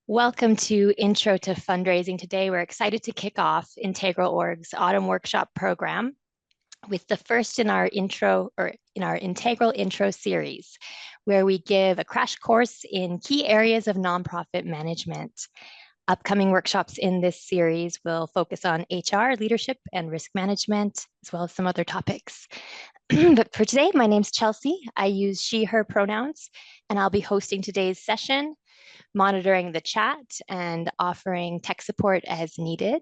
Welcome to Intro to Fundraising. Today, we're excited to kick off Integral Org's Autumn Workshop program with the first in our Integral Intro series, where we give a crash course in key areas of nonprofit management. Upcoming workshops in this series will focus on HR, leadership, and risk management, as well as some other topics. But for today, my name's Chelsea. I use she, her pronouns, and I'll be hosting today's session, monitoring the chat, and offering tech support as needed.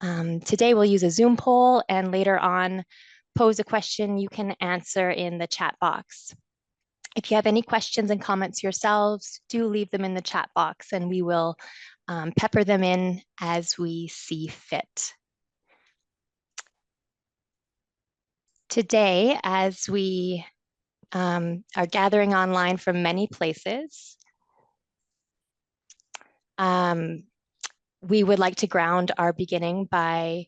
Today we'll use a Zoom poll, and later on pose a question you can answer in the chat box. If you have any questions and comments yourselves, do leave them in the chat box and we will pepper them in as we see fit. Today, as we are gathering online from many places, we would like to ground our beginning by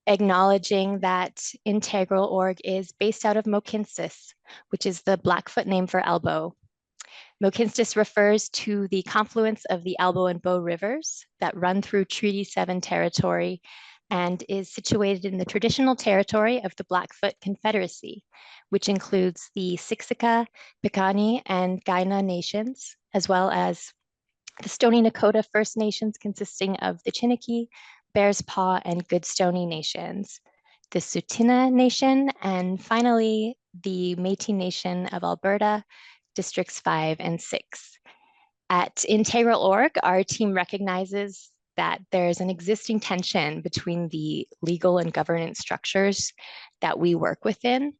acknowledging that Integral Org is based out of Mohkinstsis, which is the Blackfoot name for elbow. Mohkinstsis refers to the confluence of the Elbow and Bow rivers that run through Treaty 7 territory and is situated in the traditional territory of the Blackfoot Confederacy, which includes the Siksika, Piikani, and Kainai nations, as well as the Stoney Nakoda First Nations consisting of the Chiniki, Bears Paw, and Good Stoney nations, the Tsuut'ina Nation, and finally the Métis Nation of Alberta, Districts 5 and 6. At Integral Org, our team recognizes that there's an existing tension between the legal and governance structures that we work within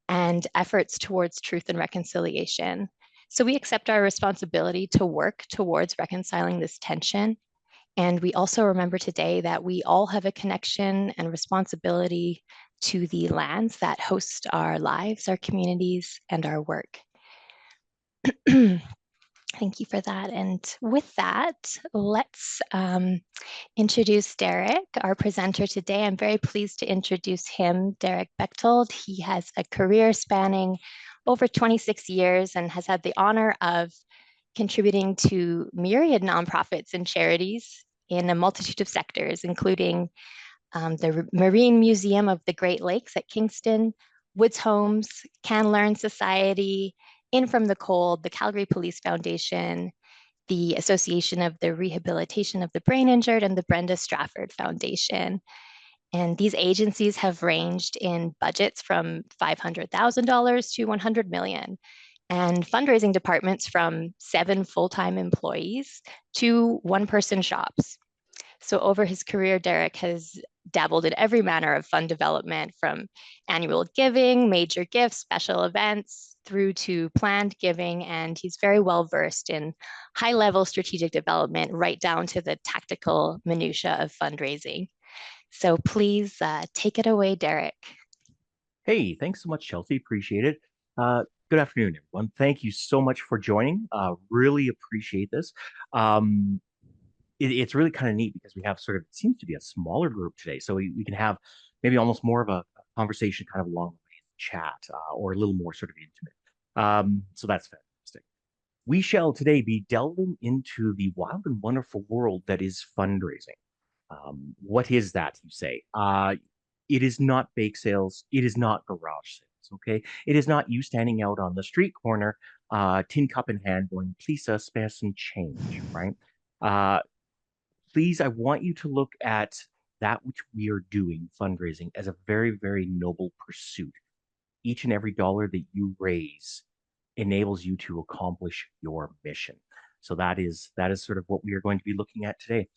and efforts towards truth and reconciliation. So we accept our responsibility to work towards reconciling this tension. And we also remember today that we all have a connection and responsibility to the lands that host our lives, our communities, and our work. Thank you for that. And with that, let's introduce Derek, our presenter today. I'm very pleased to introduce him, Derek Bechtold. He has a career spanning over 26 years and has had the honor of contributing to myriad nonprofits and charities in a multitude of sectors, including the Marine Museum of the Great Lakes at Kingston, Woods Homes, Can Learn Society, In From the Cold, the Calgary Police Foundation, the Association of the Rehabilitation of the Brain Injured, and the Brenda Strafford Foundation. And these agencies have ranged in budgets from $500,000 to $100 million, and fundraising departments from 7 full-time employees to one-person shops. So over his career, Derek has dabbled in every manner of fund development, from annual giving, major gifts, special events, through to planned giving, and he's very well versed in high-level strategic development, right down to the tactical minutia of fundraising. So please take it away, Derek. Hey, thanks so much, Chelsea. Appreciate it. Good afternoon, everyone. Thank you so much for joining. Really appreciate this. It's really kind of neat because we have sort of, it seems to be a smaller group today. So we can have maybe almost more of a conversation kind of along the way in the chat, or a little more sort of intimate. So that's fantastic. We shall today be delving into the wild and wonderful world that is fundraising. What is that, you say? It is not bake sales. It is not garage sales, okay? It is not you standing out on the street corner, tin cup in hand going, please spare some change, right? Please, I want you to look at that which we are doing, fundraising, as a very, very noble pursuit. Each and every dollar that you raise enables you to accomplish your mission. So that is sort of what we are going to be looking at today.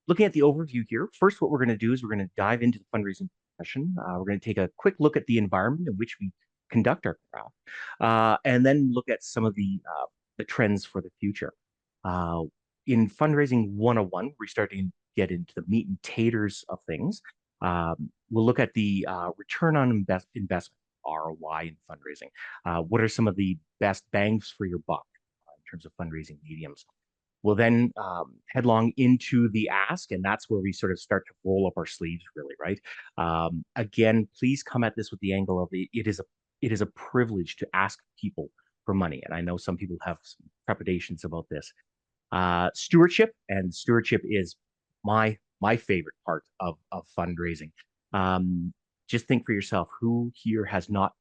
Looking at the overview here, first, what we're going to do is we're going to dive into the fundraising session. We're going to take a quick look at the environment in which we conduct our craft, and then look at some of the trends for the future. In Fundraising 101, we're starting to get into the meat and taters of things. We'll look at the return on investment, ROI, in fundraising. What are some of the best bangs for your buck in terms of fundraising mediums? We'll then headlong into the ask, and that's where we sort of start to roll up our sleeves, really, right? Again, please come at this with the angle of it is a privilege to ask people for money, and I know some people have some trepidations about this. Stewardship, and stewardship is my favorite part of fundraising. Um, just think for yourself, who here has not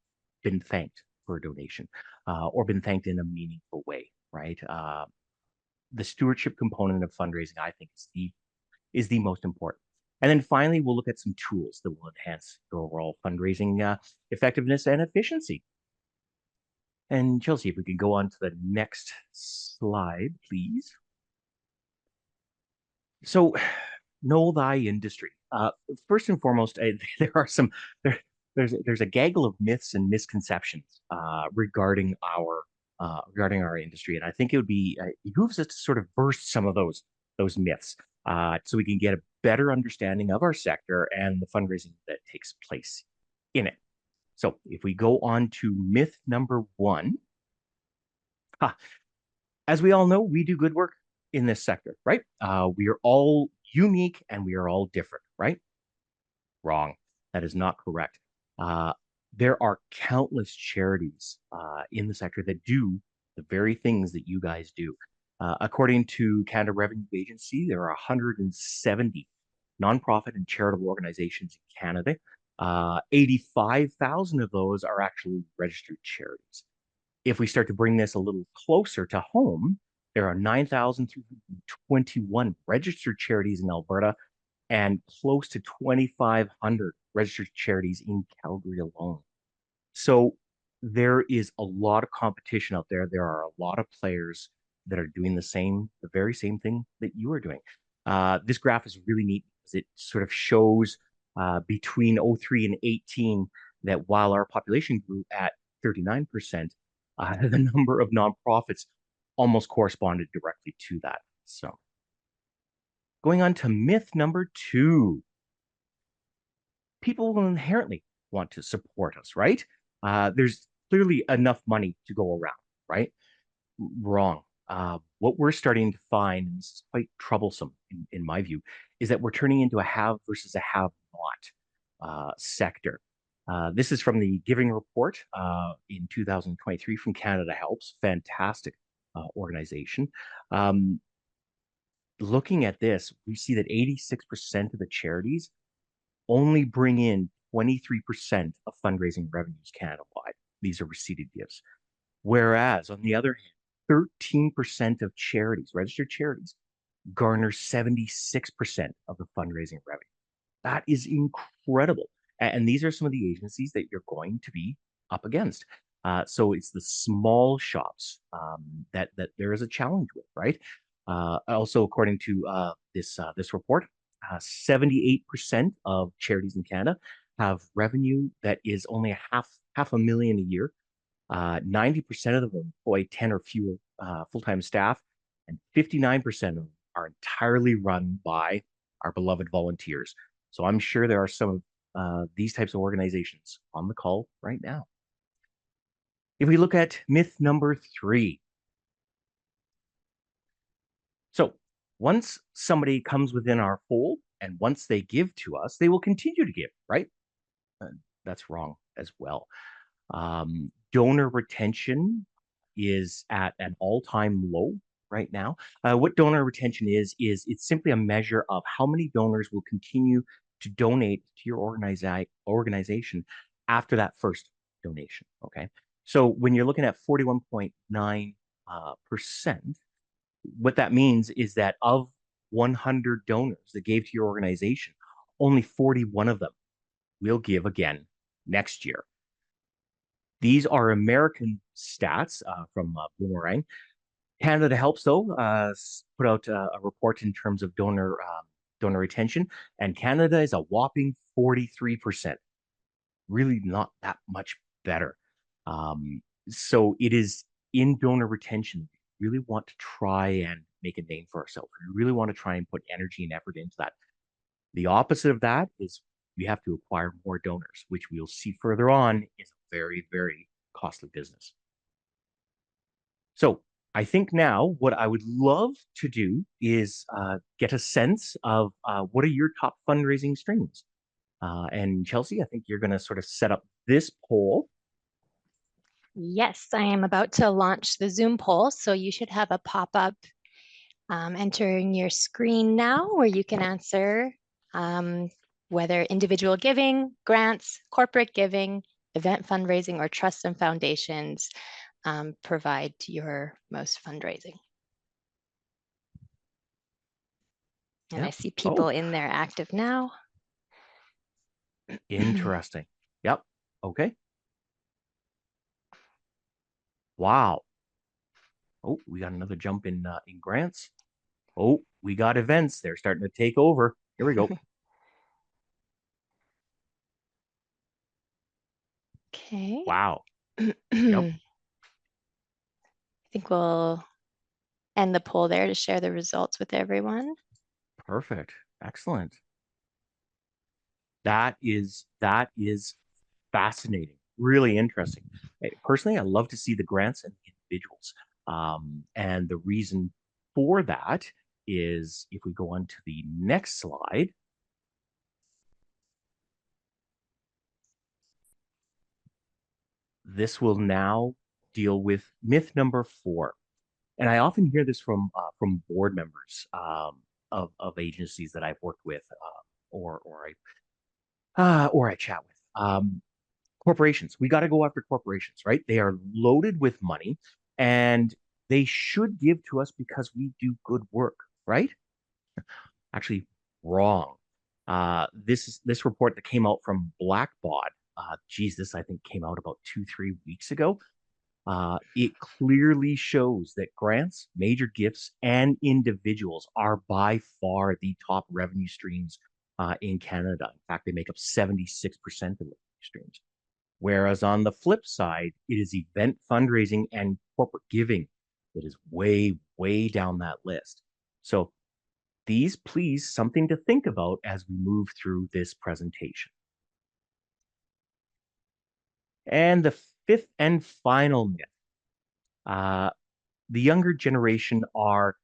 been thanked for a donation or been thanked in a meaningful way, right? The stewardship component of fundraising, I think, is the most important. And then finally, we'll look at some tools that will enhance your overall fundraising effectiveness and efficiency. And Chelsea, if we could go on to the next slide, please. So, know thy industry. First and foremost, there are some there's a gaggle of myths and misconceptions regarding our industry, and I think it would be it behooves us to sort of burst some of those myths so we can get a better understanding of our sector and the fundraising that takes place in it. So, if we go on to myth number one, huh, as we all know, we do good work in this sector, right? We are all unique and we are all different, right? Wrong. That is not correct. Uh, there are countless charities in the sector that do the very things that you guys do. According to Canada Revenue Agency, there are 170 nonprofit and charitable organizations in Canada. 85,000 of those are actually registered charities. If we start to bring this a little closer to home, there are 9,321 registered charities in Alberta and close to 2,500 registered charities in Calgary alone. So there is a lot of competition out there. There are a lot of players that are doing the very same thing that you are doing. This graph is really neat because it sort of shows between '03 and 18 that while our population grew at 39%, the number of nonprofits almost corresponded directly to that. So going on to myth number two, people will inherently want to support us, right? There's clearly enough money to go around, right? Wrong. What we're starting to find, and this is quite troublesome in my view, is that we're turning into a have versus a have not sector. This is from the Giving Report in 2023 from Canada Helps, fantastic organization. Looking at this, we see that 86% of the charities only bring in 23% of fundraising revenues Canada-wide. These are receipted gifts. Whereas, on the other hand, 13% of charities, registered charities, garner 76% of the fundraising revenue. That is incredible. And these are some of the agencies that you're going to be up against. So it's the small shops that there is a challenge with, right? Also, according to this report, 78% of charities in Canada have revenue that is only half a million a year. 90% of them employ 10 or fewer full-time staff, and 59% of them are entirely run by our beloved volunteers. So I'm sure there are some of these types of organizations on the call right now. If we look at myth number three, so once somebody comes within our fold and once they give to us, they will continue to give, right? That's wrong as well. Donor retention is at an all-time low right now. What donor retention is it's simply a measure of how many donors will continue to donate to your organization after that first donation. Okay. So when you're looking at 41.9%, what that means is that of 100 donors that gave to your organization, only 41 of them will give again next year. These are American stats from Boomerang. Canada Helps, though, put out a report in terms of donor retention, and Canada is a whopping 43%. Really not that much better. So it is in donor retention. We really want to try and make a name for ourselves. We really want to try and put energy and effort into that. The opposite of that is we have to acquire more donors, which we'll see further on is a very, very costly business. So I think now what I would love to do is get a sense of what are your top fundraising streams. And Chelsea, I think you're going to sort of set up this poll. Yes, I am about to launch the Zoom poll, so you should have a pop-up Entering your screen now where you can answer um, whether individual giving, grants, corporate giving, event fundraising, or trusts and foundations provide your most fundraising. And I Yep. see people Oh, in there active now. interesting. Yep. Okay. Wow. Oh, we got another jump in grants. Oh, we got events. They're starting to take over. Here we go. Okay. Wow. Yep. I think we'll end the poll there to share the results with everyone. Perfect. Excellent. That is fascinating. Really interesting. Personally, I love to see the grants and the individuals. And the reason for that is if we go on to the next slide, this will now deal with myth number 4. And I often hear this from board members of agencies that I've worked with or I chat with. Corporations. We got to go after corporations, right? They are loaded with money, and they should give to us because we do good work, right? Actually, wrong. This report that came out from Blackbaud. Geez, this I think came out about 2-3 weeks ago. It clearly shows that grants, major gifts, and individuals are by far the top revenue streams in Canada. In fact, they make up 76% of revenue streams. Whereas on the flip side, it is event fundraising and corporate giving that is way, way down that list. So these, please, something to think about as we move through this presentation. And the fifth and final myth. Uh, the younger generation are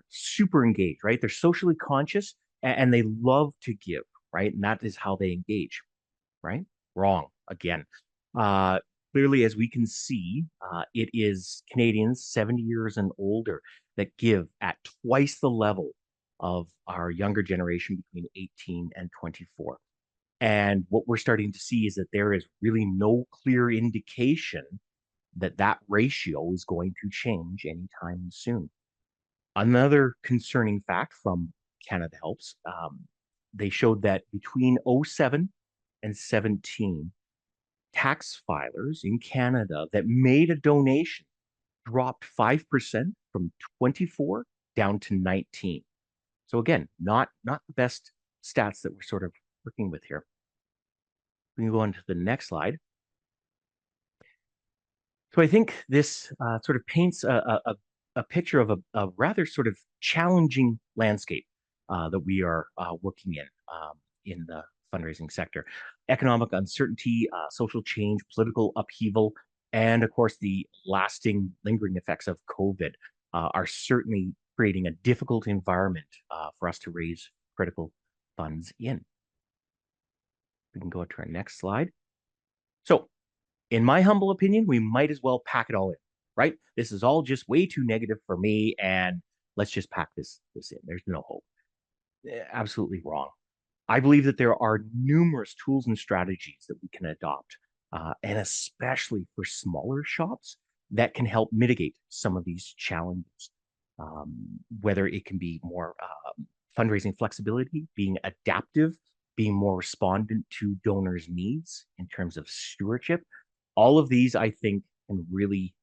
super engaged, right? They're socially conscious and they love to give, right? And that is how they engage, right? Wrong again. Uh, Clearly, as we can see, it is Canadians 70 years and older that give at twice the level of our younger generation between 18 and 24. And what we're starting to see is that there is really no clear indication that that ratio is going to change anytime soon. Another concerning fact from Canada Helps, they showed that between '07 and 17, tax filers in Canada that made a donation dropped 5% from 24 down to 19. So again, not the best stats that we're sort of working with here. We can go on to the next slide. So I think this sort of paints a picture of a rather sort of challenging landscape that we are working in the fundraising sector. Economic uncertainty, social change, political upheaval, and of course the lasting lingering effects of COVID are certainly creating a difficult environment for us to raise critical funds in. We can go to our next slide. So in my humble opinion, we might as well pack it all in, right? This is all just way too negative for me, and let's just pack this in. There's no hope. Absolutely wrong. I believe that there are numerous tools and strategies that we can adopt, and especially for smaller shops that can help mitigate some of these challenges. Whether it can be more fundraising flexibility, being adaptive, being more respondent to donors' needs in terms of stewardship. All of these, I think, can really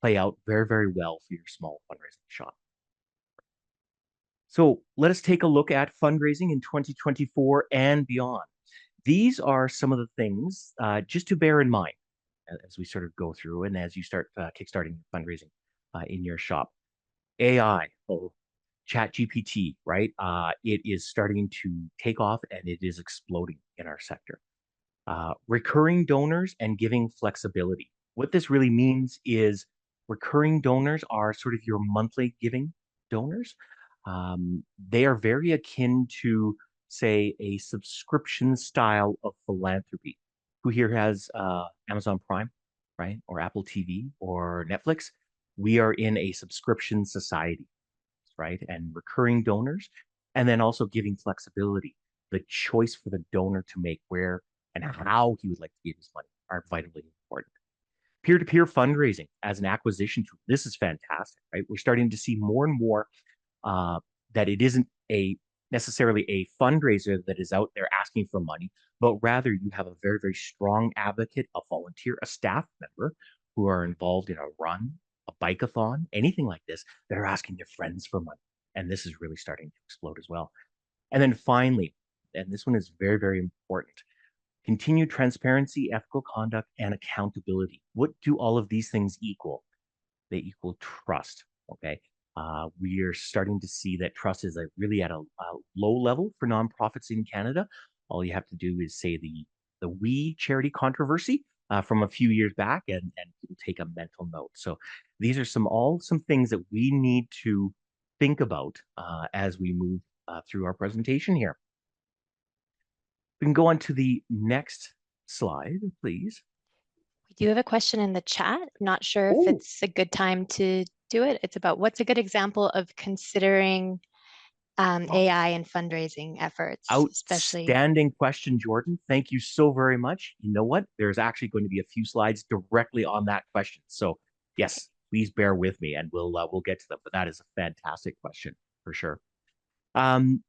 play out very, very well for your small fundraising shop. So let us take a look at fundraising in 2024 and beyond. These are some of the things just to bear in mind as we sort of go through and as you start kickstarting fundraising in your shop. AI, Chat GPT, right? It is starting to take off and it is exploding in our sector. Recurring donors and giving flexibility. What this really means is recurring donors are sort of your monthly giving donors. They are very akin to, say, a subscription style of philanthropy. Who here has Amazon Prime, right? Or Apple TV or Netflix? We are in a subscription society. right? And recurring donors, and then also giving flexibility, the choice for the donor to make where and how he would like to give his money are vitally important. Peer-to-peer fundraising as an acquisition tool. This is fantastic, right? We're starting to see more and more uh, that it isn't a necessarily a fundraiser that is out there asking for money, but rather you have a very, very strong advocate, a volunteer, a staff member who are involved in a run, a bike-a-thon, anything like this, that are asking their friends for money. And this is really starting to explode as well. And then finally, and this one is very, very important, continued transparency, ethical conduct, and accountability. What do all of these things equal? They equal trust. Okay. We are starting to see that trust is really at a low level for nonprofits in Canada. All you have to do is say the We charity controversy from a few years back, and people take a mental note. So these are some things that we need to think about as we move through our presentation here. We can go on to the next slide, please. We do have a question in the chat. Not sure if Oh, it's a good time to do it. It's about what's a good example of considering AI in fundraising efforts, especially. outstanding question, Jordan. Thank you so very much. You know what? There's actually going to be a few slides directly on that question. So yes, please bear with me, and we'll get to them. But that is a fantastic question for sure. Um,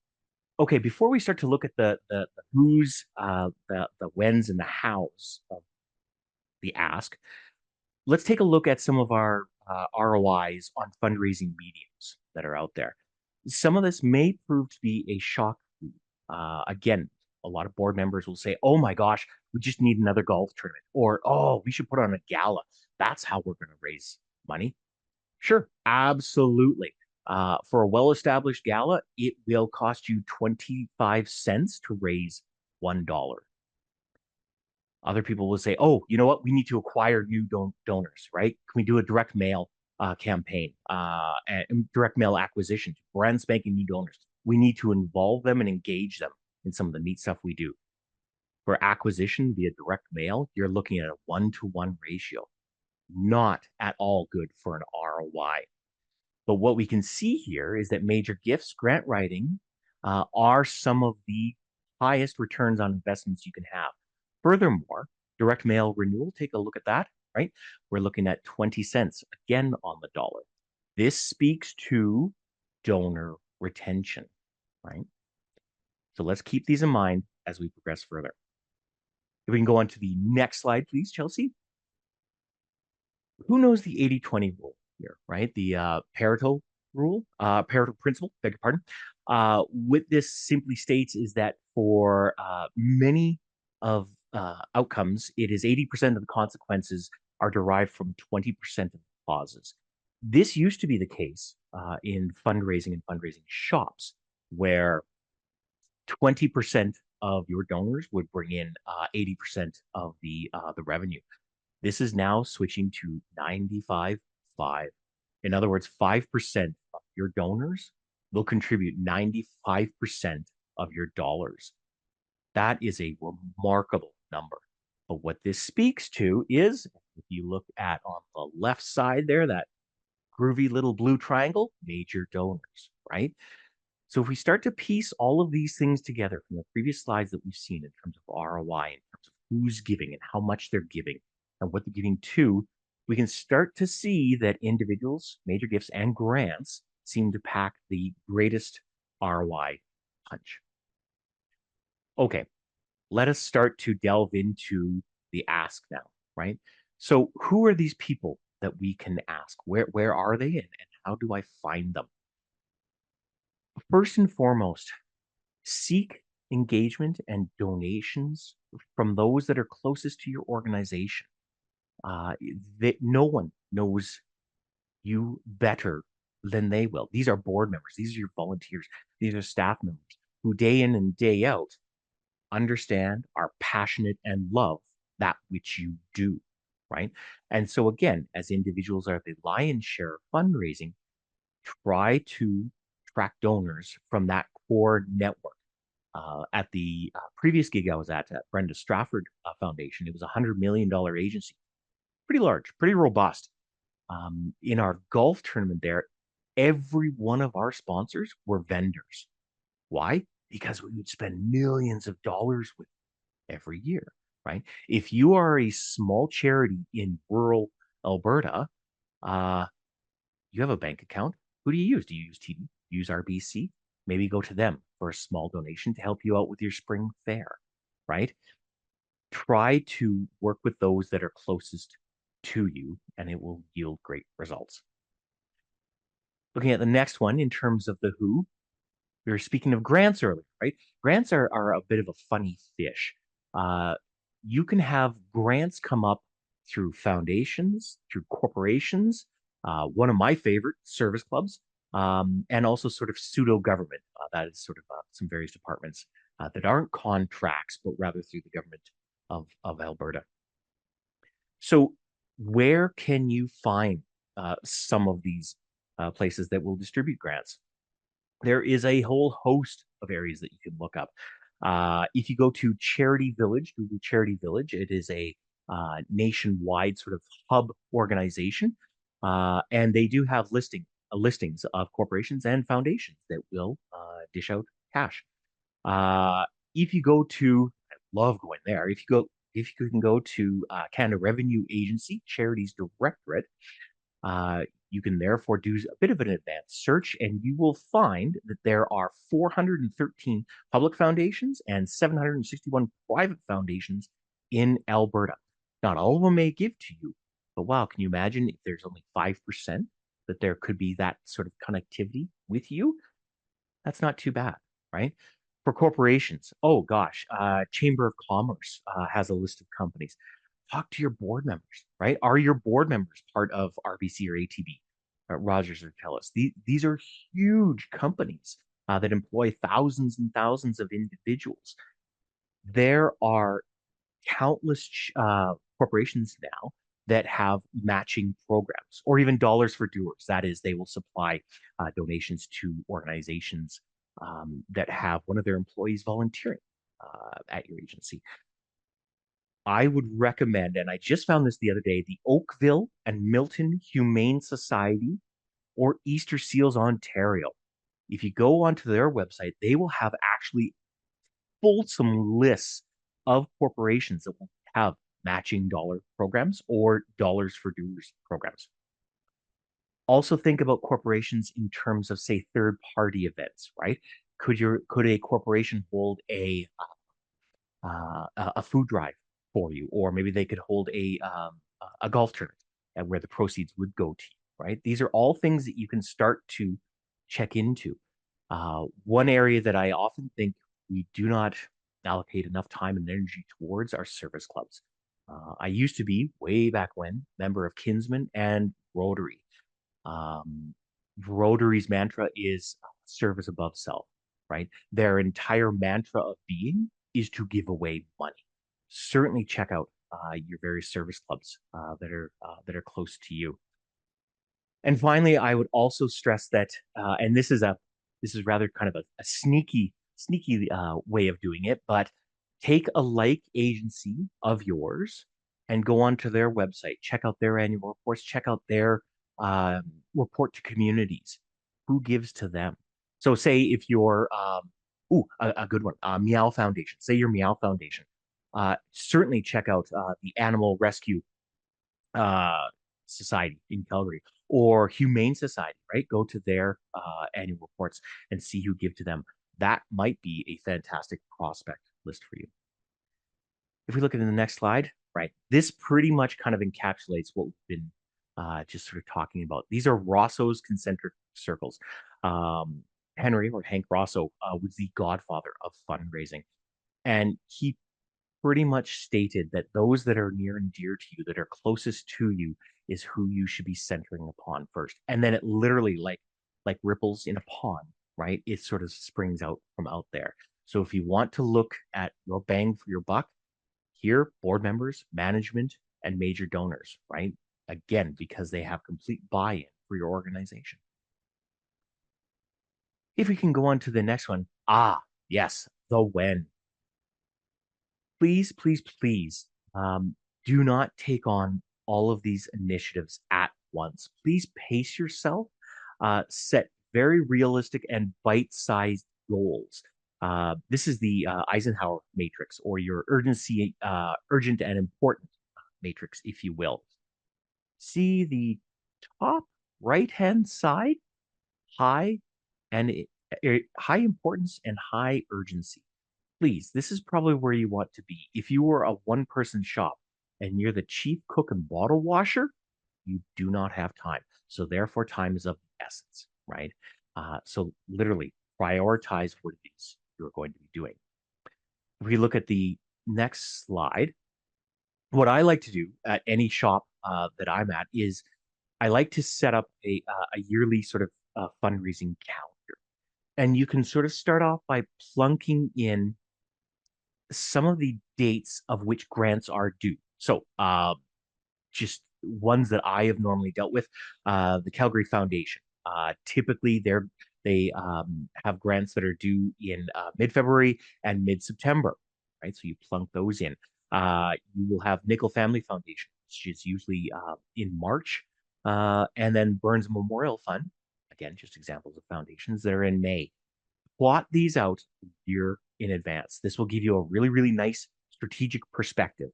okay, before we start to look at the who's, the whens, and the hows of the ask, let's take a look at some of our ROIs on fundraising mediums that are out there. Some of this may prove to be a shock. Again, a lot of board members will say, oh my gosh, we just need another golf tournament. Or, oh, we should put on a gala. That's how we're going to raise money. Sure, absolutely. For a well-established gala, it will cost you 25 cents to raise $1. Other people will say, oh, you know what? We need to acquire new donors, right? Can we do a direct mail campaign and direct mail acquisition, brand spanking new donors? We need to involve them and engage them in some of the neat stuff we do. For acquisition via direct mail, you're looking at a 1-to-1 ratio. Not at all good for an ROI. But what we can see here is that major gifts, grant writing, are some of the highest returns on investments you can have. Furthermore, direct mail renewal, take a look at that, right? We're looking at 20 cents again on the dollar. This speaks to donor retention, right? So let's keep these in mind as we progress further. If we can go on to the next slide, please, Chelsea. Who knows the 80-20 rule here, right? The Pareto rule, Pareto principle, beg your pardon. What this simply states is that for many of outcomes, it is 80% of the consequences are derived from 20% of the causes. This used to be the case in fundraising and fundraising shops, where 20% of your donors would bring in 80% of the revenue. This is now switching to 95-5. In other words, 5% of your donors will contribute 95% of your dollars. That is a remarkable number. But what this speaks to is, if you look at on the left side there, that groovy little blue triangle, major donors, right? So if we start to piece all of these things together from the previous slides that we've seen in terms of ROI, in terms of who's giving and how much they're giving and what they're giving to, we can start to see that individuals, major gifts, and grants seem to pack the greatest ROI punch. Okay, let us start to delve into the ask now, right? So who are these people that we can ask? Where are they, and how do I find them? First and foremost, seek engagement and donations from those that are closest to your organization. That no one knows you better than they will. These are board members. These are your volunteers. These are staff members who day in and day out understand, are passionate, and love that which you do, right? And so again, as individuals are the lion's share of fundraising, try to track donors from that core network. At the previous gig I was at Brenda Strafford Foundation, it was a $100 million agency, pretty large, pretty robust. In our golf tournament there, every one of our sponsors were vendors. Why? Because we would spend millions of dollars with every year, right? If you are a small charity in rural Alberta, uh, you have a bank account. Who do you use? Do you use TD? Use RBC? Maybe go to them for a small donation to help you out with your spring fair, right? Try to work with those that are closest to you, and it will yield great results. Looking at the next one in terms of the who, we were speaking of grants earlier, right? Grants are a bit of a funny fish. Uh, you can have grants come up through foundations, through corporations, one of my favorite, service clubs, and also sort of pseudo government. That is sort of some various departments that aren't contracts, but rather through the government of Alberta. So, where can you find some of these places that will distribute grants? There is a whole host of areas that you can look up. If you go to Charity Village, Google Charity Village, it is a nationwide sort of hub organization, and they do have listings of corporations and foundations that will dish out cash. Uh, if you go to, I love going there. If you can go to Canada Revenue Agency Charities Directorate, uh, you can therefore do a bit of an advanced search, and you will find that there are 413 public foundations and 761 private foundations in Alberta. Not all of them may give to you, but wow, can you imagine if there's only 5% that there could be that sort of connectivity with you? That's not too bad, right? For corporations, oh gosh, Chamber of Commerce has a list of companies. Talk to your board members, right? Are your board members part of RBC or ATB, Rogers or TELUS? These are huge companies that employ thousands and thousands of individuals. There are countless corporations now that have matching programs or even dollars for doers. That is, they will supply donations to organizations that have one of their employees volunteering at your agency. I would recommend, and I just found this the other day, the Oakville and Milton Humane Society or Easter Seals Ontario. If you go onto their website, they will have actually fulsome lists of corporations that will have matching dollar programs or dollars for doers programs. Also think about corporations in terms of, say, third party events, right? Could a corporation hold a food drive for you, or maybe they could hold a golf tournament and where the proceeds would go to you, right? These are all things that you can start to check into. One area that I often think we do not allocate enough time and energy towards are service clubs. I used to be, way back when, member of Kinsman and Rotary. Um, Rotary's mantra is service above self, right? Their entire mantra of being is to give away money. Certainly check out your various service clubs that are close to you. And finally, I would also stress that, and this is rather kind of a sneaky way of doing it, but take a like agency of yours and go onto their website, check out their annual reports, check out their report to communities. Who gives to them? So, say if you're, a good one, Meow Foundation. Say your Meow Foundation. Certainly check out the Animal Rescue uh, Society in Calgary or Humane Society, right? Go to their annual reports and see who give to them. That might be a fantastic prospect list for you. If we look at the next slide, right, this pretty much kind of encapsulates what we've been just sort of talking about. These are Rosso's concentric circles. Um, Henry or Hank Rosso was the godfather of fundraising. And he pretty much stated that those that are near and dear to you, that are closest to you, is who you should be centering upon first. And then it literally, like ripples in a pond, right? It sort of springs out from out there. So if you want to look at your bang for your buck, here, board members, management, and major donors, right? Again, because they have complete buy-in for your organization. If we can go on to the next one, yes, the when. Please, please, please do not take on all of these initiatives at once. Please pace yourself. Set very realistic and bite-sized goals. This is the Eisenhower matrix, or your urgent and important matrix, if you will. See the top right-hand side, high and high importance and high urgency. Please, this is probably where you want to be. If you were a one-person shop and you're the chief cook and bottle washer, you do not have time. So therefore, time is of the essence, right? So literally prioritize what it is you're going to be doing. If we look at the next slide, what I like to do at any shop that I'm at is I like to set up a yearly sort of fundraising calendar. And you can sort of start off by plunking in some of the dates of which grants are due. So, just ones that I have normally dealt with, the Calgary Foundation. Typically, they have grants that are due in mid-February and mid-September, right? So you plunk those in. You will have Nickel Family Foundation, which is usually in March, and then Burns Memorial Fund. Again, just examples of foundations that are in May. Plot these out a year in advance. This will give you a really, really nice strategic perspective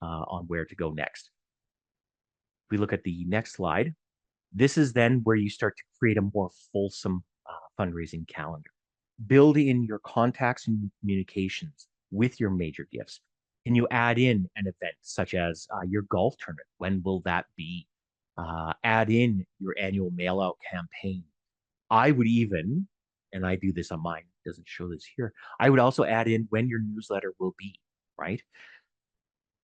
on where to go next. If we look at the next slide, this is then where you start to create a more fulsome fundraising calendar. Build in your contacts and communications with your major gifts. Can you add in an event such as your golf tournament? When will that be? Add in your annual mail out campaign. I would even, and I do this on mine, doesn't show this here. I would also add in when your newsletter will be, right?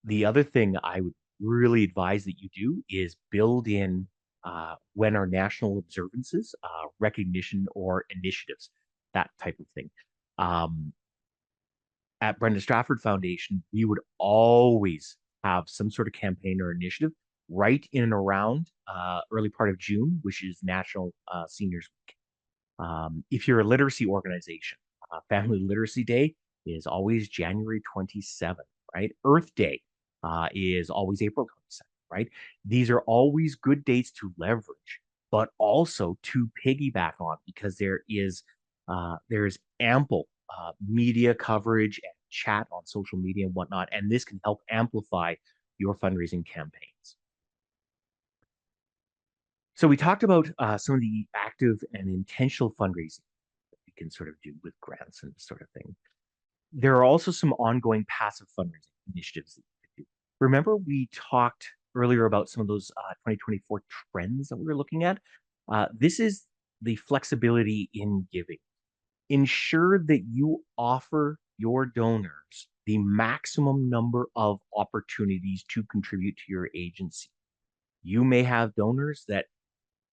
The other thing I would really advise that you do is build in when our national observances, recognition or initiatives, that type of thing. Um, at Brenda Strafford Foundation, we would always have some sort of campaign or initiative right in and around early part of June, which is National Seniors Week. If you're a literacy organization, Family Literacy Day is always January 27th, right? Earth Day is always April 22nd, right? These are always good dates to leverage, but also to piggyback on because there is ample media coverage and chat on social media and whatnot, and this can help amplify your fundraising campaigns. So we talked about some of the active and intentional fundraising that we can sort of do with grants and this sort of thing. There are also some ongoing passive fundraising initiatives that you could do. Remember, we talked earlier about some of those 2024 trends that we were looking at. This is the flexibility in giving. Ensure that you offer your donors the maximum number of opportunities to contribute to your agency. You may have donors that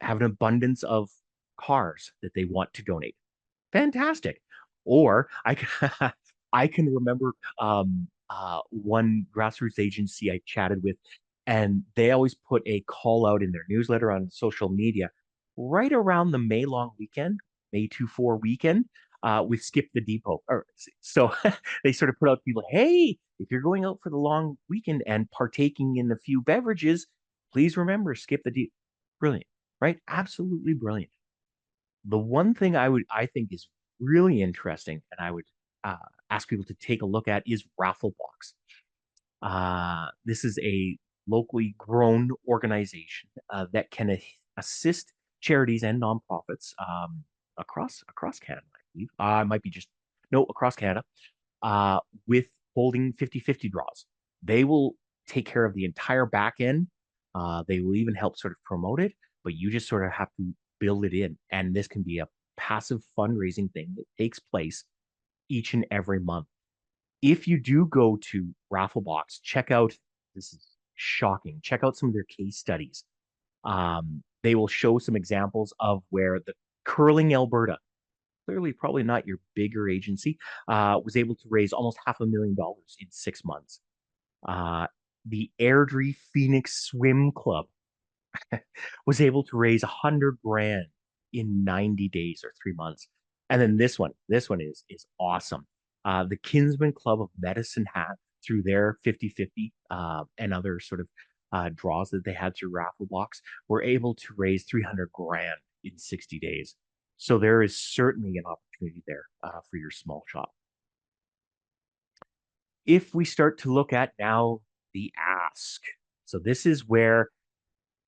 have an abundance of cars that they want to donate. Fantastic. Or I can, I can remember one grassroots agency I chatted with, and they always put a call out in their newsletter on social media right around the May long weekend, May 2-4 weekend, with Skip the Depot. So they sort of put out to people, hey, if you're going out for the long weekend and partaking in a few beverages, please remember, skip the Depot. Brilliant, right? Absolutely brilliant. The one thing I think is really interesting, and I would ask people to take a look at, is Rafflebox. This is a locally grown organization that can assist charities and nonprofits across Canada, I believe. Might be just no across Canada with holding 50-50 draws. They will take care of the entire back end. They will even help sort of promote it, but you just sort of have to build it in. And this can be a passive fundraising thing that takes place each and every month. If you do go to Rafflebox, check out, this is shocking, check out some of their case studies. They will show some examples of where the Curling Alberta, clearly probably not your bigger agency, was able to raise almost $500,000 in 6 months. The Airdrie Phoenix Swim Club was able to raise 100 grand in 90 days or 3 months. And then this one is awesome. The Kinsman Club of Medicine Hat, through their 50-50 and other sort of draws that they had through Rafflebox, were able to raise 300 grand in 60 days. So there is certainly an opportunity there for your small shop. If we start to look at now the ask, so this is where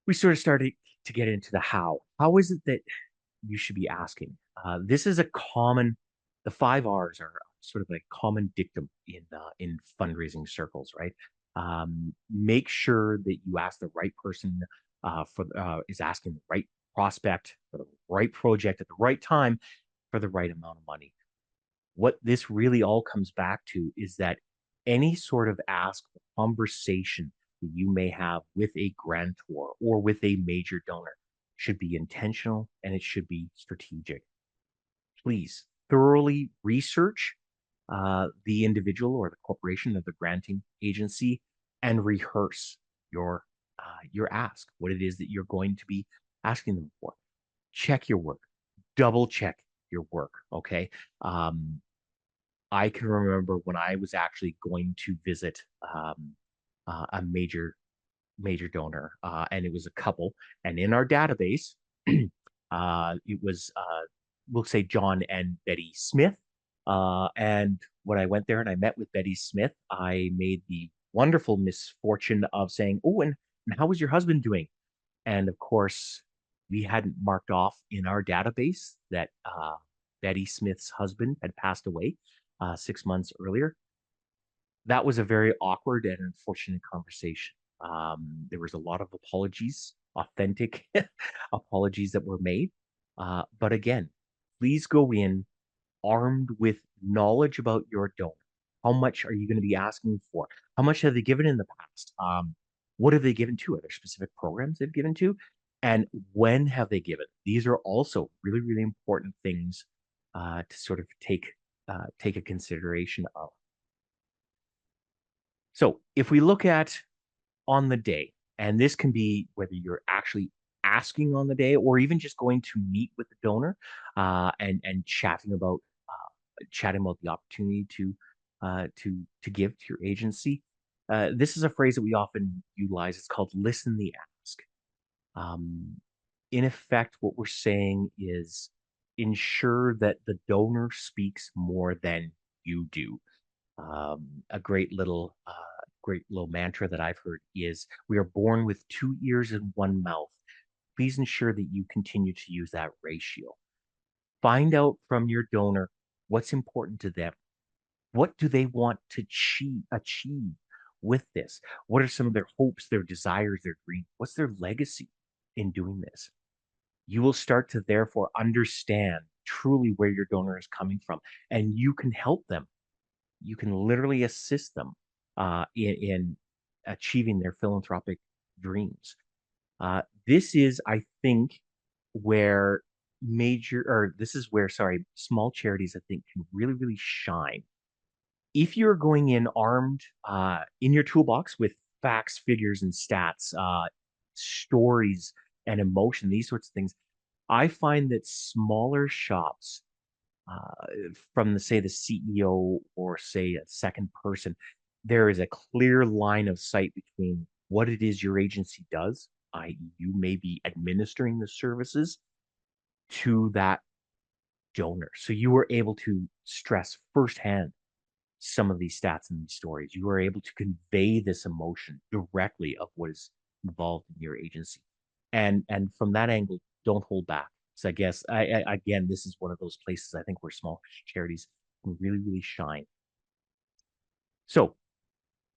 we sort of started to get into the how. How is it that you should be asking? This is a common, the five R's are sort of a common dictum in fundraising circles, right? Make sure that you ask the right person is asking the right prospect for the right project at the right time for the right amount of money. What this really all comes back to is that any sort of ask or conversation that you may have with a grantor or with a major donor should be intentional and it should be strategic. Please thoroughly research the individual or the corporation or the granting agency and rehearse your ask, what it is that you're going to be asking them for. Check your work, double check your work. Okay. Um, I can remember when I was actually going to visit a major donor, and it was a couple. And in our database, it was we'll say John and Betty Smith. And when I went there and I met with Betty Smith, I made the wonderful misfortune of saying, "Oh, and how was your husband doing?" And of course, we hadn't marked off in our database that Betty Smith's husband had passed away 6 months earlier. That was a very awkward and unfortunate conversation. There was a lot of apologies, authentic apologies that were made. But again, please go in armed with knowledge about your donor. How much are you going to be asking for? How much have they given in the past? What have they given to? Are there specific programs they've given to? And when have they given? These are also really, really important things to sort of take a consideration of. So if we look at on the day, and this can be whether you're actually asking on the day or even just going to meet with the donor and chatting about the opportunity to give to your agency. This is a phrase that we often utilize. It's called "listen the ask." Um, in effect, what we're saying is ensure that the donor speaks more than you do. A great little mantra that I've heard is, "We are born with two ears and one mouth." Please ensure that you continue to use that ratio. Find out from your donor what's important to them. What do they want to achieve with this? What are some of their hopes, their desires, their dreams? What's their legacy in doing this? You will start to therefore understand truly where your donor is coming from, and you can help them. You can literally assist them in achieving their philanthropic dreams. This is, I think, where sorry, small charities, I think, can really, really shine. If you're going in armed in your toolbox with facts, figures, and stats, stories, and emotion, these sorts of things, I find that smaller shops, uh, from the CEO or say a second person, there is a clear line of sight between what it is your agency does, i.e., you may be administering the services to that donor. So you were able to stress firsthand some of these stats and these stories. You are able to convey this emotion directly of what is involved in your agency. And from that angle, don't hold back. So I guess again, this is one of those places I think where small charities can really, really shine. So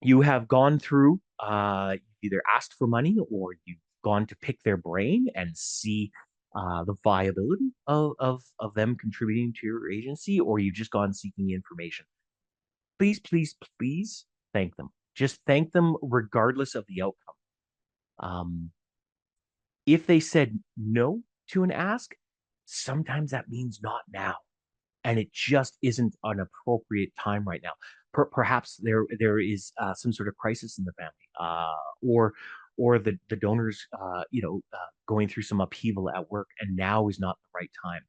you have gone through, you've either asked for money or you've gone to pick their brain and see the viability of them contributing to your agency, or you've just gone seeking information. Please, please, please thank them. Just thank them regardless of the outcome. Um, if they said no to an ask, sometimes that means not now, and it just isn't an appropriate time right now. Perhaps there is some sort of crisis in the family, or the donors, going through some upheaval at work, and now is not the right time.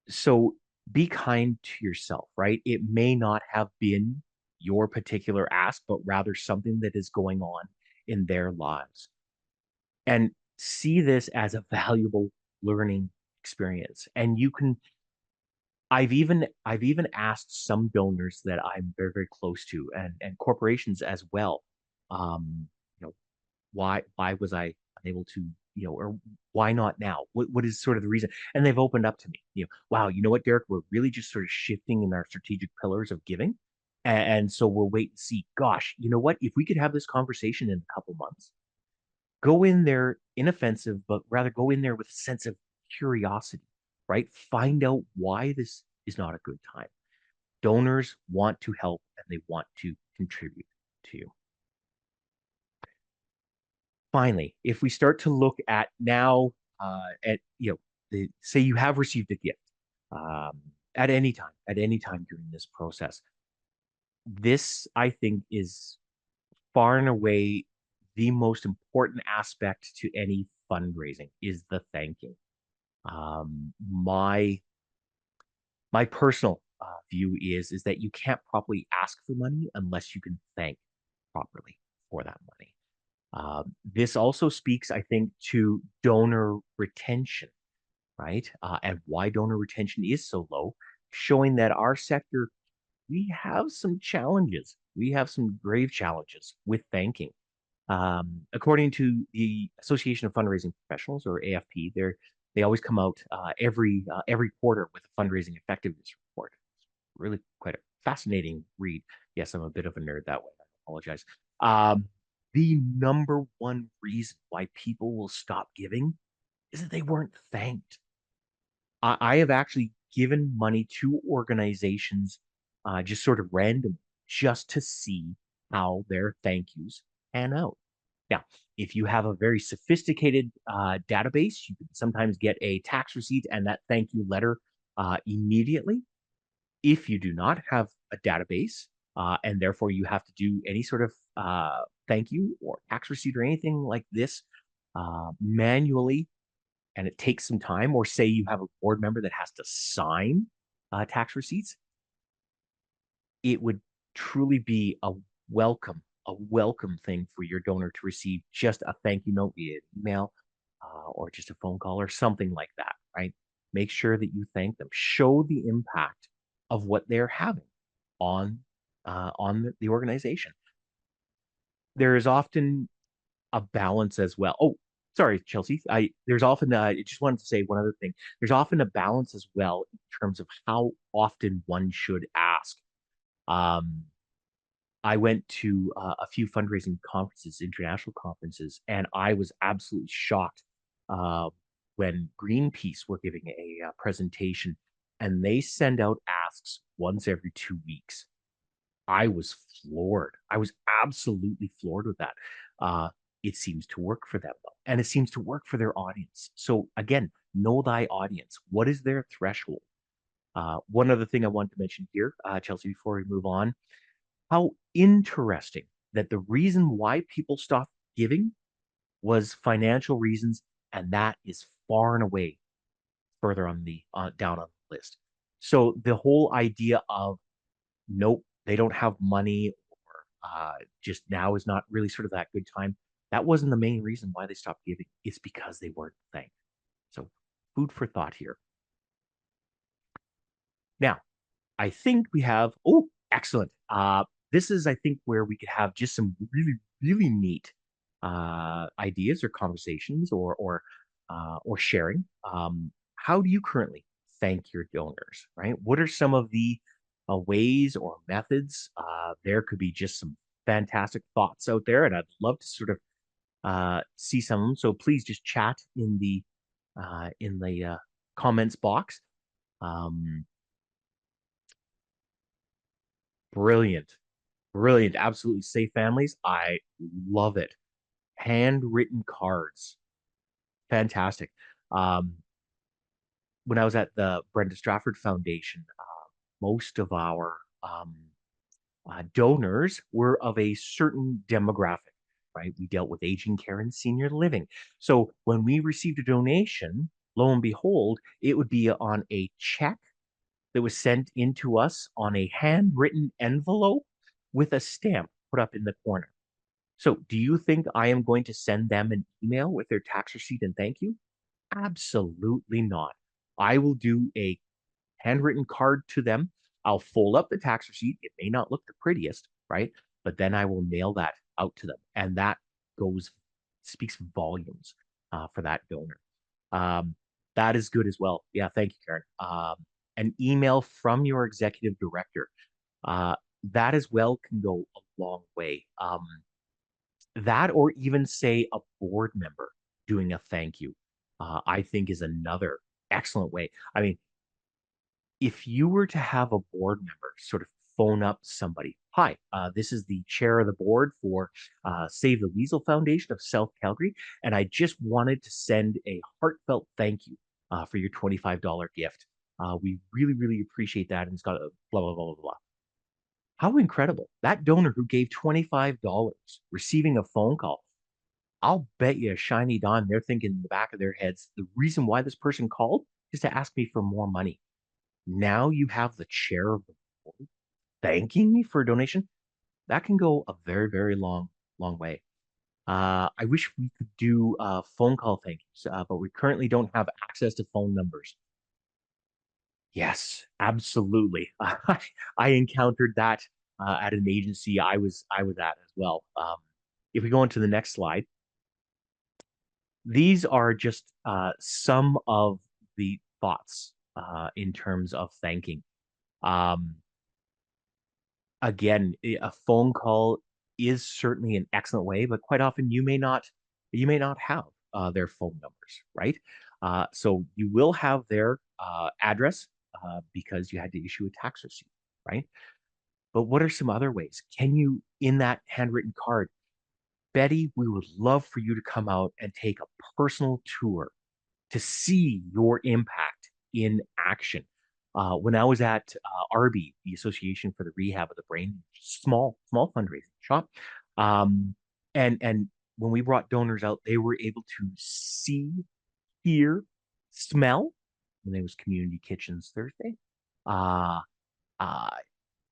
So be kind to yourself, right? It may not have been your particular ask, but rather something that is going on in their lives. And see this as a valuable learning experience. And you can I've even asked some donors that I'm very, very close to, and corporations as well. You know, why was I unable to, or why not now? What is sort of the reason? And they've opened up to me. Wow, you know what, Derek, we're really just sort of shifting in our strategic pillars of giving. And so we'll wait and see. Gosh, you know what? If we could have this conversation in a couple months, go in there inoffensive, but rather go in there with a sense of curiosity, right? Find out why this is not a good time. Donors want to help and they want to contribute to you. Finally, if we start to look at now, at say you have received a gift um, at any time during this process, this I think is far and away the most important aspect to any fundraising is the thanking. My personal view is that you can't properly ask for money unless you can thank properly for that money. This also speaks, I think, to donor retention, right? And why donor retention is so low, showing that our sector, we have some challenges. We have some grave challenges with thanking. According to the Association of Fundraising Professionals, or AFP, they always come out every quarter with a fundraising effectiveness report. It's really quite a fascinating read. Yes, I'm a bit of a nerd that way. I apologize. Um, the number one reason why people will stop giving is that they weren't thanked. I have actually given money to organizations just sort of random, just to see how their thank yous pan out. Now, if you have a very sophisticated database, you can sometimes get a tax receipt and that thank you letter immediately. If you do not have a database, and therefore you have to do any sort of thank you or tax receipt or anything like this manually, and it takes some time, or say you have a board member that has to sign tax receipts, it would truly be a welcome thing for your donor to receive just a thank you note via email or just a phone call or something like that, right? Make sure that you thank them. Show the impact of what they're having on the organization. There is often a balance as well. Oh, sorry, Chelsea. There's often I just wanted to say one other thing. There's often a balance as well in terms of how often one should ask. Um, I went to a few fundraising conferences, international conferences, and I was absolutely shocked uh, when Greenpeace were giving a presentation, and they send out asks once every 2 weeks. I was floored. I was absolutely floored with that. Uh, it seems to work for them, though, and it seems to work for their audience. So again, know thy audience. What is their threshold? One other thing I want to mention here, Chelsea, before we move on, how interesting that the reason why people stopped giving was financial reasons, and that is far and away further on the down on the list. So the whole idea of nope, they don't have money, or just now is not really sort of that good time. That wasn't the main reason why they stopped giving. It's because they weren't thanked. So food for thought here. Now, I think we have, oh, excellent. This is, I think, where we could have just some really, really neat ideas or conversations or sharing. How do you currently thank your donors, right? What are some of the ways or methods? There could be just some fantastic thoughts out there, and I'd love to sort of see some of them. So please just chat in the comments box. Um, Brilliant. Brilliant. Absolutely safe families. I love it. Handwritten cards. Fantastic. Um, when I was at the Brenda Strafford Foundation, most of our donors were of a certain demographic, right? We dealt with aging care and senior living. So when we received a donation, lo and behold, it would be on a check that was sent into us on a handwritten envelope with a stamp put up in the corner. So, do you think I am going to send them an email with their tax receipt and thank you? Absolutely not. I will do a handwritten card to them. I'll fold up the tax receipt. It may not look the prettiest, right? But then I will mail that out to them. And that goes, speaks volumes for that donor. Um, that is good as well. Yeah, thank you, Karen. An email from your executive director, uh, that as well can go a long way. That or even say a board member doing a thank you, I think is another excellent way. I mean, if you were to have a board member sort of phone up somebody, hi, this is the chair of the board for Save the Weasel Foundation of South Calgary, and I just wanted to send a heartfelt thank you for your $25 gift. We really, really appreciate that, and it's got a blah, blah, blah, blah, blah. How incredible. That donor who gave $25 receiving a phone call, I'll bet you a shiny dime they're thinking in the back of their heads, the reason why this person called is to ask me for more money. Now you have the chair of the board thanking me for a donation. That can go a very, very long, long way. I wish we could do phone call thank yous, but we currently don't have access to phone numbers. Yes, absolutely. I encountered that at an agency I was at as well. If we go into the next slide, these are just some of the thoughts in terms of thanking. Um, Again, a phone call is certainly an excellent way, but quite often you may not have their phone numbers, right? So you will have their address because you had to issue a tax receipt, right? But what are some other ways? Can you, in that handwritten card, Betty, we would love for you to come out and take a personal tour to see your impact in action. When I was at RB, the Association for the Rehab of the Brain, small fundraising shop, um, and when we brought donors out, they were able to see, hear, smell. And it was Community Kitchens Thursday, uh, uh,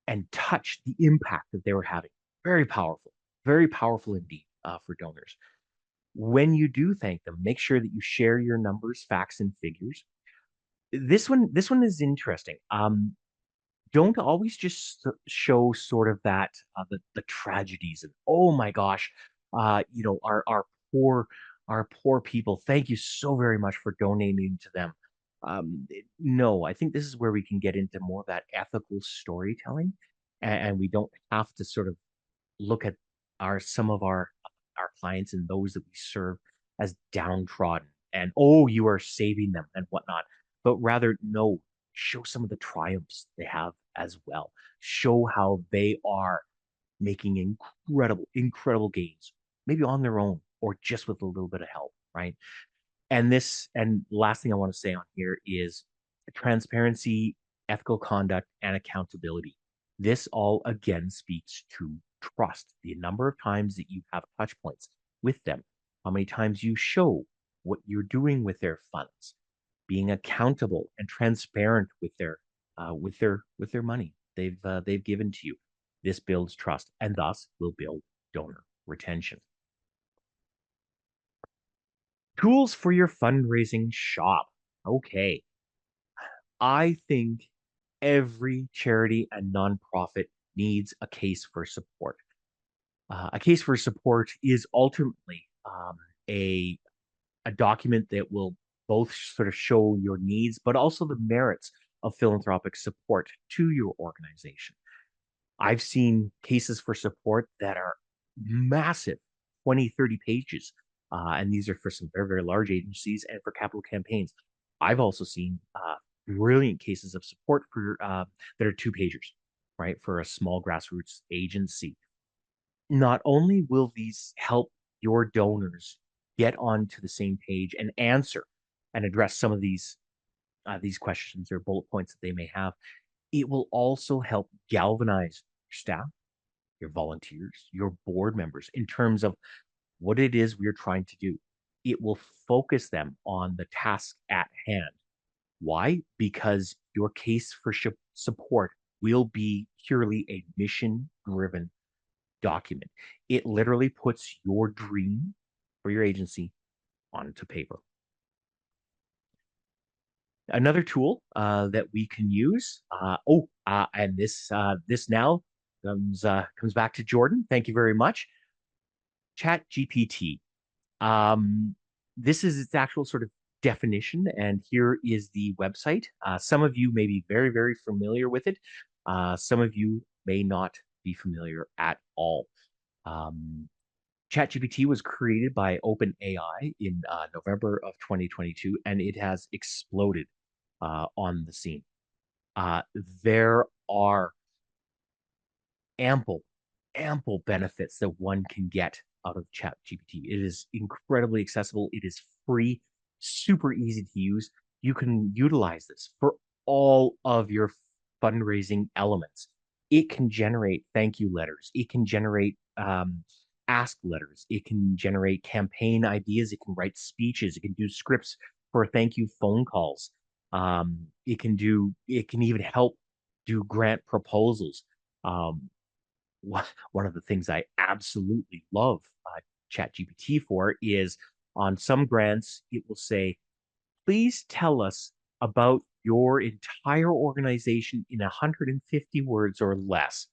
and touch the impact that they were having. Very powerful indeed for donors. When you do thank them, make sure that you share your numbers, facts, and figures. This one is interesting. Don't always just show sort of that the tragedies and oh my gosh, poor our poor people. Thank you so very much for donating to them. No, I think this is where we can get into more of that ethical storytelling, and we don't have to sort of look at some of our clients and those that we serve as downtrodden and oh you are saving them and whatnot, but rather no, show some of the triumphs they have as well, show how they are making incredible gains, maybe on their own or just with a little bit of help, right? And last thing I want to say on here is transparency, ethical conduct, and accountability. This all again speaks to trust. The number of times that you have touch points with them, how many times you show what you're doing with their funds, being accountable and transparent with their money they've given to you. This builds trust and thus will build donor retention. Tools for your fundraising shop. Okay. I think every charity and nonprofit needs a case for support. A case for support is ultimately a, a document that will both sort of show your needs, but also the merits of philanthropic support to your organization. I've seen cases for support that are massive, 20, 30 pages. And these are for some very, very large agencies and for capital campaigns. I've also seen brilliant cases of support for that are 2 pagers, right, for a small grassroots agency. Not only will these help your donors get onto the same page and answer and address some of these questions or bullet points that they may have, it will also help galvanize your staff, your volunteers, your board members in terms of what it is we're trying to do. It will focus them on the task at hand. Why? Because your case for support will be purely a mission driven document. It literally puts your dream for your agency onto paper. Another tool that we can use. And this now comes back to Jordan. Thank you very much. Chat GPT. Um, this is its actual sort of definition, and here is the website. Some of you may be very, very familiar with it. Some of you may not be familiar at all. Um, ChatGPT was created by OpenAI in November of 2022, and it has exploded on the scene. There are ample, ample benefits that one can get out of ChatGPT. It is incredibly accessible. It is free, super easy to use. You can utilize this for all of your fundraising elements. It can generate thank you letters. It can generate ask letters. It can generate campaign ideas. It can write speeches. It can do scripts for thank you phone calls. It can even help do grant proposals. Um, one of the things I absolutely love ChatGPT for is on some grants, it will say, please tell us about your entire organization in 150 words or less.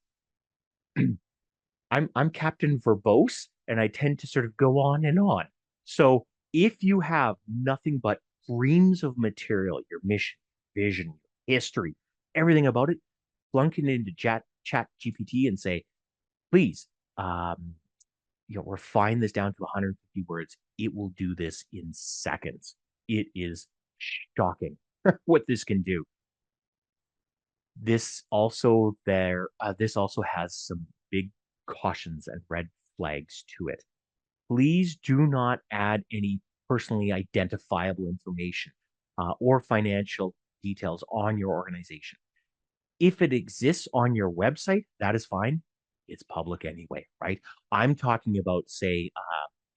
I'm Captain Verbose, and I tend to sort of go on and on. So if you have nothing but reams of material, your mission, vision, history, everything about it, plunk it into Chat GPT and say, please, um, refine this down to 150 words. It will do this in seconds. It is shocking what this can do. This also has some big cautions and red flags to it. Please do not add any personally identifiable information or financial details on your organization. If it exists on your website, that is fine. It's public anyway, right? I'm talking about, say,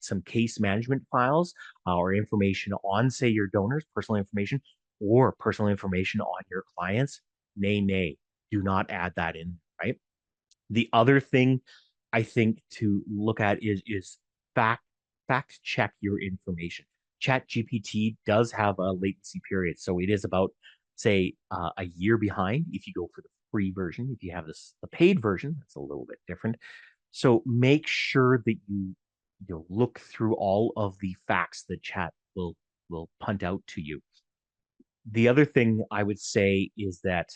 some case management files or information on, say, your donors, personal information, or personal information on your clients. Nay, nay, do not add that in, right? The other thing I think to look at is fact fact check your information. Chat GPT does have a latency period, so it is about say a year behind if you go for the free version. If you have the paid version, that's a little bit different. So make sure that you look through all of the facts that chat will punt out to you. The other thing I would say is that,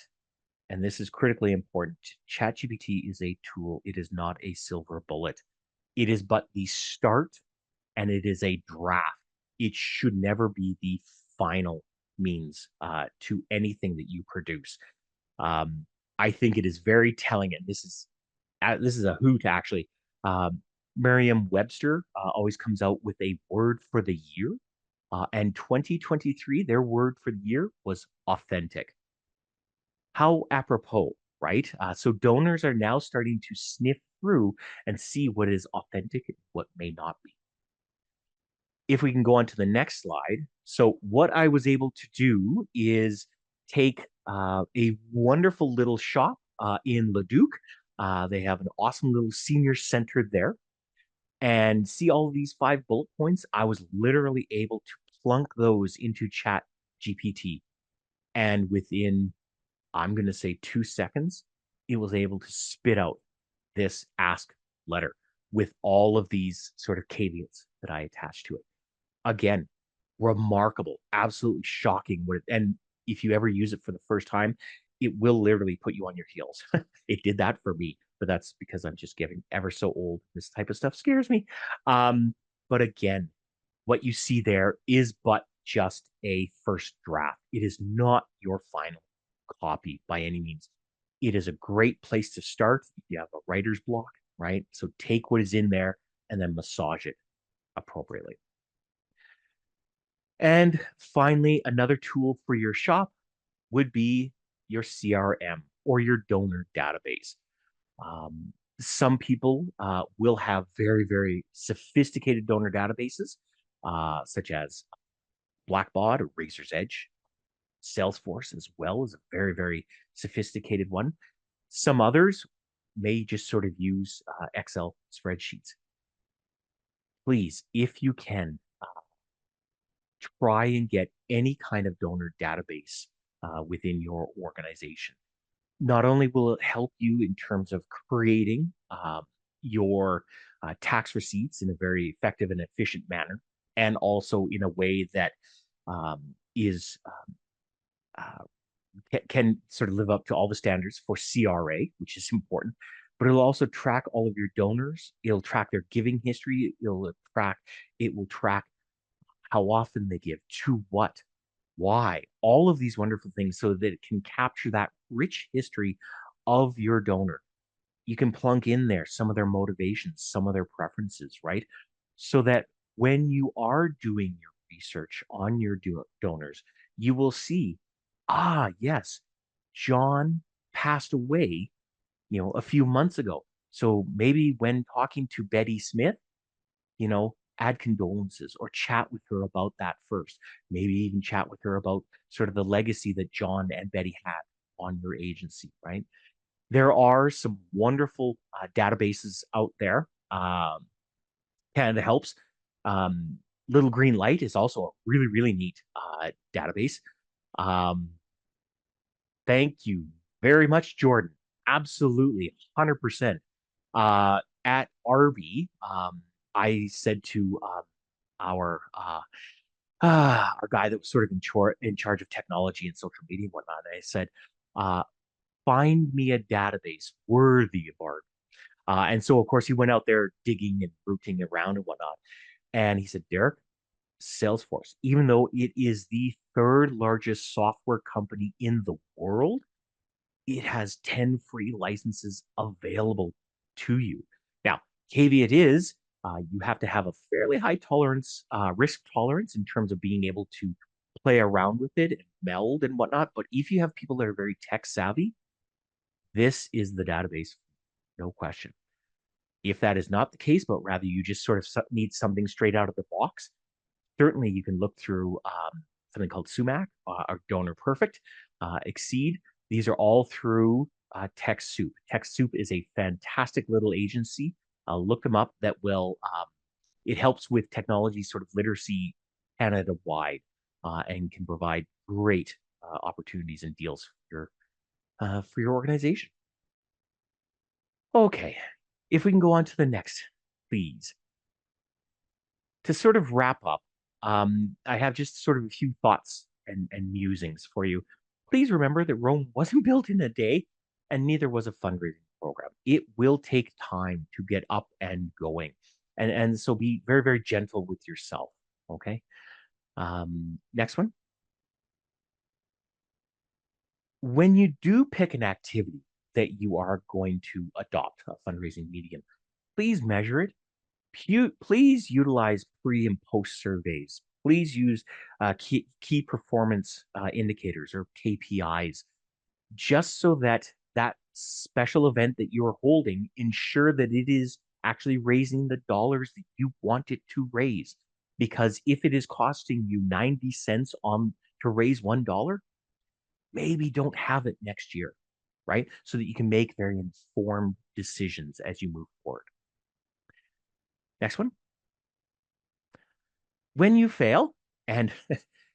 and this is critically important, ChatGPT is a tool. It is not a silver bullet. It is but the start, and it is a draft. It should never be the final means to anything that you produce. Um, I think it is very telling, and this is a hoot actually. Um, Merriam-Webster always comes out with a word for the year, and 2023, their word for the year was authentic. How apropos, right? So donors are now starting to sniff through and see what is authentic and what may not be. If we can go on to the next slide. So what I was able to do is take a wonderful little shop in Leduc. They have an awesome little senior center there. And see all of these 5 bullet points? I was literally able to plunk those into Chat GPT. And within, I'm going to say 2 seconds, it was able to spit out this ask letter with all of these sort of caveats that I attached to it. Again, remarkable, absolutely shocking. And if you ever use it for the first time, it will literally put you on your heels. It did that for me, but that's because I'm just getting ever so old. This type of stuff scares me. But again, what you see there is but just a first draft. It is not your final copy by any means. It is a great place to start if you have a writer's block, right? So take what is in there and then massage it appropriately. And finally, another tool for your shop would be your CRM or your donor database. Some people will have very, very sophisticated donor databases, such as Blackbaud or Razor's Edge. Salesforce as well is a very, very sophisticated one. Some others may just sort of use Excel spreadsheets. Please, if you can, try and get any kind of donor database within your organization. Not only will it help you in terms of creating your tax receipts in a very effective and efficient manner, and also in a way that is uh, can sort of live up to all the standards for CRA, which is important. But it'll also track all of your donors. It'll track their giving history. It will track how often they give, to what, why, all of these wonderful things so that it can capture that rich history of your donor. You can plunk in there some of their motivations, some of their preferences, right? So that when you are doing your research on your donors, you will see, yes, John passed away, a few months ago. So maybe when talking to Betty Smith, add condolences or chat with her about that first. Maybe even chat with her about sort of the legacy that John and Betty had on your agency, right? There are some wonderful databases out there. Canada Helps. Um, Little Green Light is also a really, really neat database. Um, Thank you very much, Jordan. Absolutely, 100%. At RB, I said to our guy that was sort of in charge of technology and social media and whatnot, I said, uh, find me a database worthy of RB. And so, of course, he went out there digging and rooting around and whatnot. And he said, Derek, Salesforce, even though it is the third largest software company in the world, it has 10 free licenses available to you. Now, caveat is you have to have a fairly high tolerance, risk tolerance in terms of being able to play around with it and meld and whatnot. But if you have people that are very tech savvy, this is the database, no question. If that is not the case, but rather you just sort of need something straight out of the box, certainly you can look through something called Sumac or Donor Perfect, Exceed. These are all through TechSoup. TechSoup is a fantastic little agency. Look them up. It helps with technology sort of literacy Canada wide and can provide great opportunities and deals for your organization. Okay, if we can go on to the next, please. To sort of wrap up, I have just sort of a few thoughts and musings for you. Please remember that Rome wasn't built in a day, and neither was a fundraising program. It will take time to get up and going. And so be very, very gentle with yourself. Okay. Next one. When you do pick an activity that you are going to adopt a fundraising medium, please measure it. Please utilize pre and post surveys. Please use key performance indicators or KPIs, just so that that special event that you're holding ensure that it is actually raising the dollars that you want it to raise. Because if it is costing you 90 cents to raise $1, maybe don't have it next year, right? So that you can make very informed decisions as you move forward. Next one. When you fail, and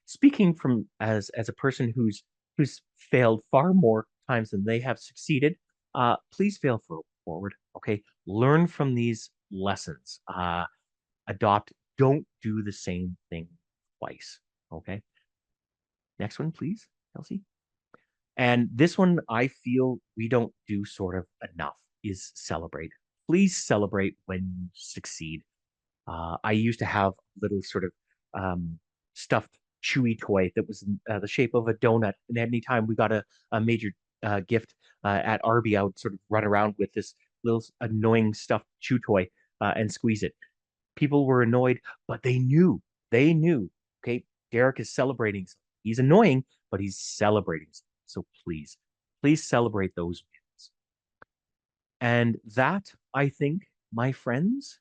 speaking from as a person who's failed far more times than they have succeeded, please fail forward. Okay, learn from these lessons. Adopt. Don't do the same thing twice. Okay. Next one, please, Kelsey. And this one, I feel we don't do sort of enough is celebrate. Please celebrate when you succeed. I used to have a little sort of stuffed chewy toy that was in the shape of a donut. And anytime we got a major gift at RB, I would sort of run around with this little annoying stuffed chew toy and squeeze it. People were annoyed, but they knew, okay, Derek is celebrating. He's annoying, but he's celebrating. So please celebrate those wins. And that, I think, my friends,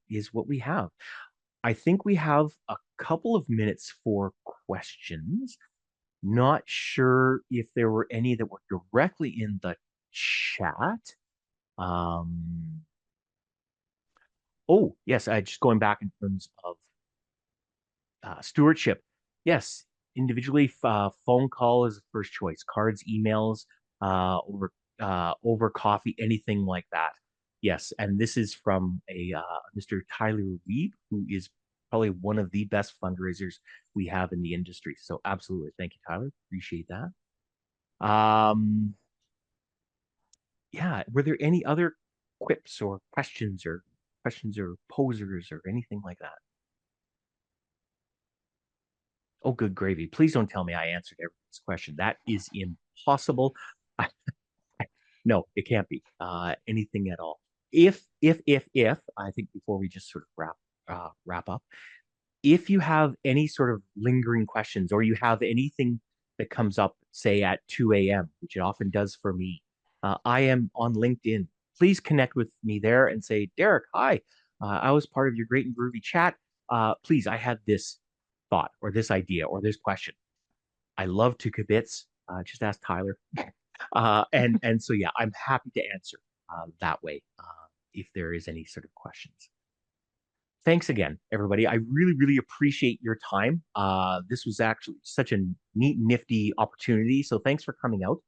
is what we have. I think we have a couple of minutes for questions. Not sure if there were any that were directly in the chat. Um, oh, yes, just going back in terms of Stewardship. Yes, individually, phone call is the first choice. Cards, emails, over coffee, anything like that. Yes, and this is from a Mr. Tyler Weeb, who is probably one of the best fundraisers we have in the industry. So absolutely, thank you, Tyler. Appreciate that. Um, yeah, were there any other quips or questions or posers or anything like that? Oh, good gravy. Please don't tell me I answered everybody's question. That is impossible. No, it can't be anything at all. If I think before we just sort of wrap up, if you have any sort of lingering questions or you have anything that comes up, say at 2 a.m., which it often does for me, I am on LinkedIn. Please connect with me there and say, Derek, hi, I was part of your great and groovy chat. Please, I had this thought or this idea or this question. I love to kibitz. Just ask Tyler. And so yeah, I'm happy to answer that way if there is any sort of questions. Thanks again, everybody. I really, really appreciate your time. This was actually such a neat, nifty opportunity. So thanks for coming out.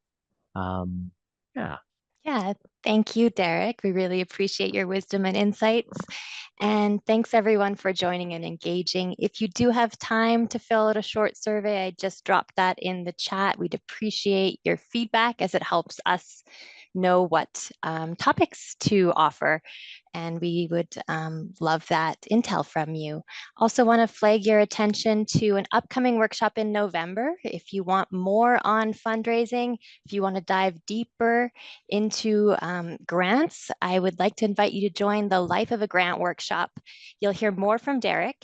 Um, yeah, Yeah, thank you, Derek. We really appreciate your wisdom and insights. And thanks everyone for joining and engaging. If you do have time to fill out a short survey, I just dropped that in the chat. We'd appreciate your feedback as it helps us know what topics to offer. And we would love that intel from you. Also, want to flag your attention to an upcoming workshop in November. If you want more on fundraising, if you want to dive deeper into grants, I would like to invite you to join the Life of a Grant workshop. You'll hear more from Derek,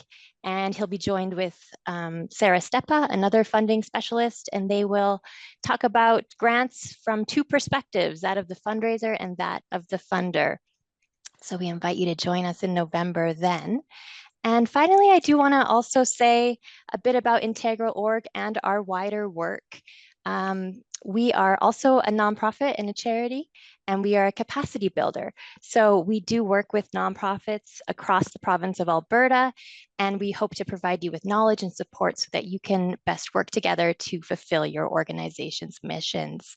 and he'll be joined with Sarah Stepa, another funding specialist, and they will talk about grants from two perspectives, that of the fundraiser and that of the funder. So we invite you to join us in November then. And finally, I do want to also say a bit about Integral.org and our wider work. We are also a nonprofit and a charity, and we are a capacity builder. So we do work with nonprofits across the province of Alberta, and we hope to provide you with knowledge and support so that you can best work together to fulfill your organization's missions.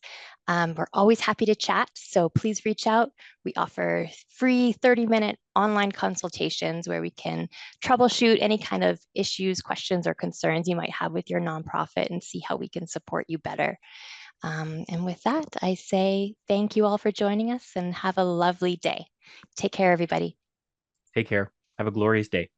We're always happy to chat, so please reach out. We offer free 30-minute online consultations where we can troubleshoot any kind of issues, questions, or concerns you might have with your nonprofit and see how we can support you better. And with that, I say thank you all for joining us and have a lovely day. Take care, everybody. take care. Have a glorious day.